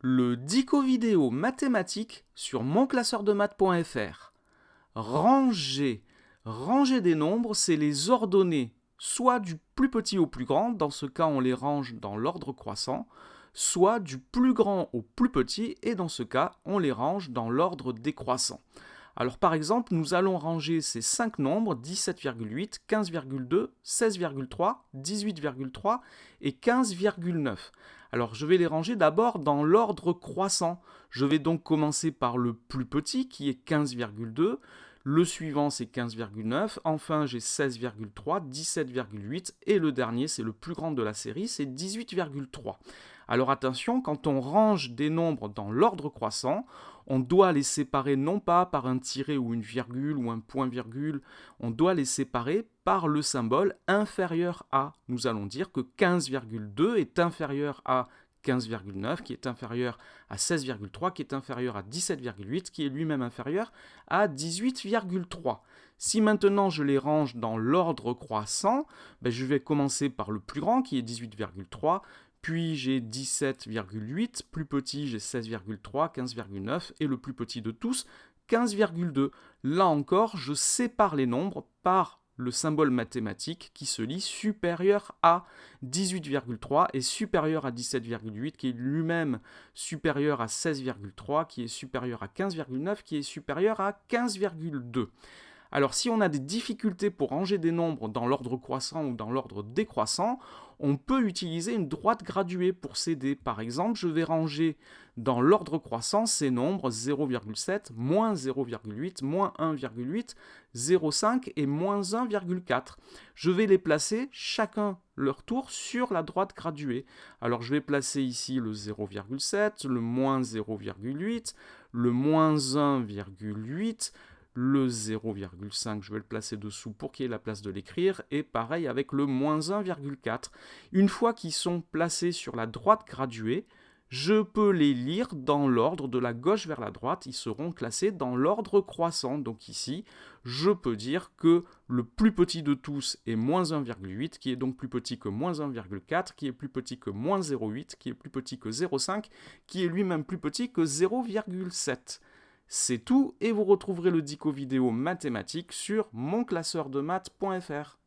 Le dico vidéo mathématique sur monclasseurdemaths.fr. Ranger. Ranger des nombres, c'est les ordonner soit du plus petit au plus grand, dans ce cas on les range dans l'ordre croissant, soit du plus grand au plus petit, et dans ce cas on les range dans l'ordre décroissant. Alors par exemple, nous allons ranger ces 5 nombres 17,8, 15,2, 16,3, 18,3 et 15,9. Alors je vais les ranger d'abord dans l'ordre croissant. Je vais donc commencer par le plus petit qui est 15,2. Le suivant c'est 15,9, enfin j'ai 16,3, 17,8 et le dernier c'est le plus grand de la série, c'est 18,3. Alors attention, quand on range des nombres dans l'ordre croissant, on doit les séparer non pas par un tiret ou une virgule ou un point-virgule, on doit les séparer par le symbole inférieur à. Nous allons dire que 15,2 est inférieur à 15,9, qui est inférieur à 16,3, qui est inférieur à 17,8, qui est lui-même inférieur à 18,3. Si maintenant je les range dans l'ordre croissant, je vais commencer par le plus grand, qui est 18,3, puis j'ai 17,8, plus petit j'ai 16,3, 15,9, et le plus petit de tous, 15,2. Là encore, je sépare les nombres par le symbole mathématique qui se lit supérieur à 18,3 et supérieur à 17,8, qui est lui-même supérieur à 16,3, qui est supérieur à 15,9, qui est supérieur à 15,2. Alors si on a des difficultés pour ranger des nombres dans l'ordre croissant ou dans l'ordre décroissant, on peut utiliser une droite graduée pour s'aider. Par exemple, je vais ranger dans l'ordre croissant ces nombres 0,7, moins 0,8, moins 1,8, 0,5 et moins 1,4. Je vais les placer chacun leur tour sur la droite graduée. Alors je vais placer ici le 0,7, le moins 0,8, le moins 1,8, le 0,5, je vais le placer dessous pour qu'il y ait la place de l'écrire, et pareil avec le moins 1,4. Une fois qu'ils sont placés sur la droite graduée, je peux les lire dans l'ordre de la gauche vers la droite, ils seront classés dans l'ordre croissant. Donc ici, je peux dire que le plus petit de tous est moins 1,8, qui est donc plus petit que moins 1,4, qui est plus petit que moins 0,8, qui est plus petit que 0,5, qui est lui-même plus petit que 0,7. C'est tout et vous retrouverez le dico vidéo mathématique sur monclasseurdemaths.fr.